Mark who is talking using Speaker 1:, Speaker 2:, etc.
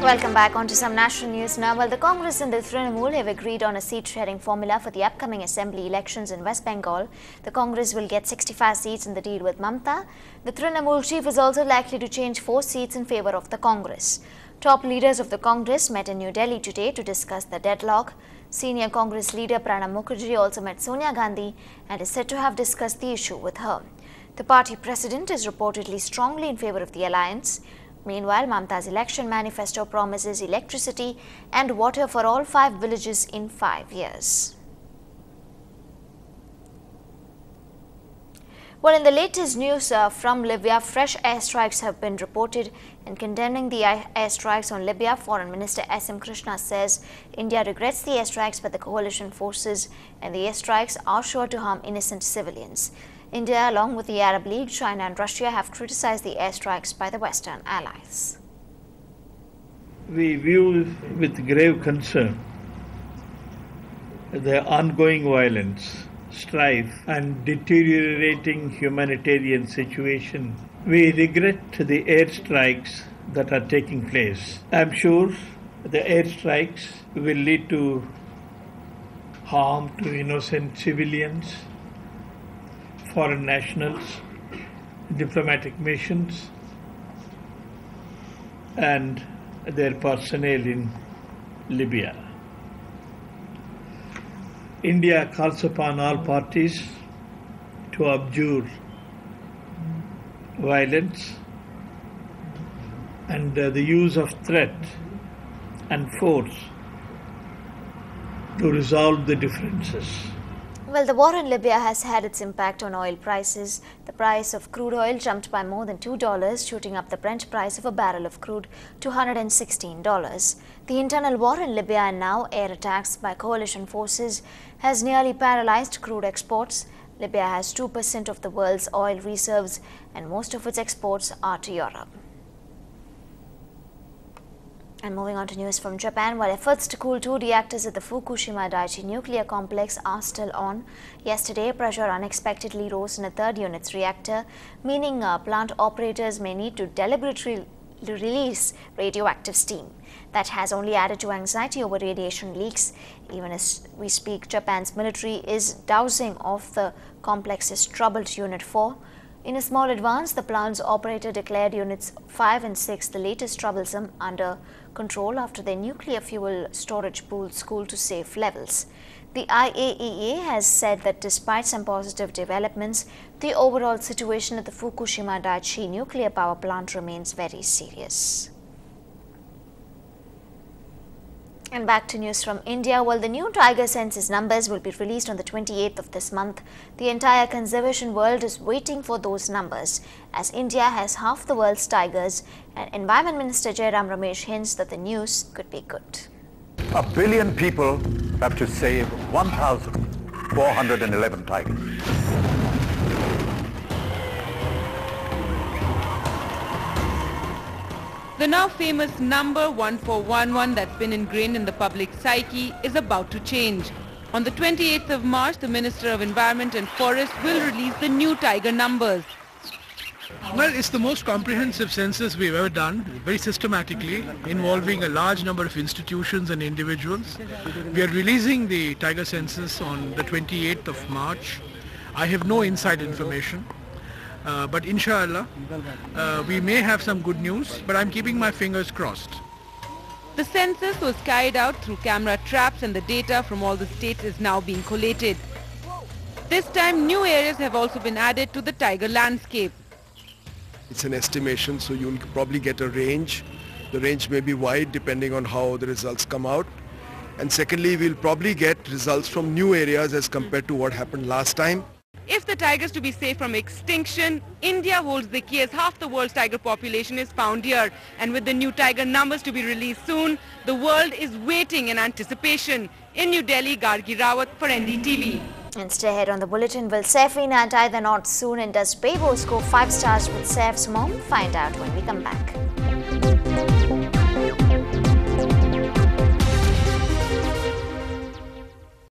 Speaker 1: Welcome back. On to some national news now. Well, the Congress and the Trinamool have agreed on a seat-sharing formula for the upcoming assembly elections in West Bengal. The Congress will get 65 seats in the deal with Mamta. The Trinamool chief is also likely to change 4 seats in favour of the Congress. Top leaders of the Congress met in New Delhi today to discuss the deadlock. Senior Congress leader Pranab Mukherjee also met Sonia Gandhi and is said to have discussed the issue with her. The party president is reportedly strongly in favour of the alliance. Meanwhile, Mamta's election manifesto promises electricity and water for all 5 villages in 5 years. Well, in the latest news from Libya, fresh airstrikes have been reported. In condemning the airstrikes on Libya, Foreign Minister S.M. Krishna says India regrets the airstrikes by the coalition forces and the airstrikes are sure to harm innocent civilians. India, along with the Arab League, China and Russia have criticized the airstrikes by the Western allies.
Speaker 2: We view with grave concern the ongoing violence, strife and deteriorating humanitarian situation. We regret the airstrikes that are taking place. I am sure the airstrikes will lead to harm to innocent civilians, foreign nationals, diplomatic missions and their personnel in Libya. India calls upon all parties to abjure violence and the use of threat and force to resolve the differences.
Speaker 1: Well, the war in Libya has had its impact on oil prices. The price of crude oil jumped by more than $2, shooting up the Brent price of a barrel of crude to $116. The internal war in Libya and now air attacks by coalition forces has nearly paralyzed crude exports. Libya has 2% of the world's oil reserves and most of its exports are to Europe. And moving on to news from Japan, while efforts to cool 2 reactors at the Fukushima Daiichi nuclear complex are still on, yesterday pressure unexpectedly rose in a 3rd unit's reactor, meaning plant operators may need to deliberately release radioactive steam. That has only added to anxiety over radiation leaks. Even as we speak, Japan's military is dousing off the complex's troubled Unit 4. In a small advance, the plant's operator declared Units 5 and 6 the latest troublesome under control after their nuclear fuel storage pools cooled to safe levels. The IAEA has said that despite some positive developments, the overall situation at the Fukushima Daiichi nuclear power plant remains very serious. And back to news from India. Well, the new tiger census numbers will be released on the 28th of this month. The entire conservation world is waiting for those numbers, as India has half the world's tigers, and Environment Minister Jairam Ramesh hints that the news could be good.
Speaker 3: 1 billion people have to save 1,411 tigers.
Speaker 4: The now famous number 1411 that's been ingrained in the public psyche is about to change. On the 28th of March, the Minister of Environment and Forest will release the new tiger numbers.
Speaker 5: Well, it's the most comprehensive census we've ever done, very systematically, involving a large number of institutions and individuals. We are releasing the tiger census on the 28th of March. I have no inside information. But inshallah, we may have some good news, but I'm keeping my fingers crossed.
Speaker 4: The census was carried out through camera traps and the data from all the states is now being collated. This time, new areas have also been added to the tiger landscape.
Speaker 6: It's an estimation, so you'll probably get a range. The range may be wide depending on how the results come out. And secondly, we'll probably get results from new areas as compared to what happened last time.
Speaker 4: If the tigers to be safe from extinction, India holds the key as half the world's tiger population is found here. And with the new tiger numbers to be released soon, the world is waiting in anticipation. In New Delhi, Gargi Rawat for NDTV.
Speaker 1: And stay ahead on the bulletin. Will Saifina tie the knot soon, and does Bebo score 5 stars with Saif's mom? Find out when we come back.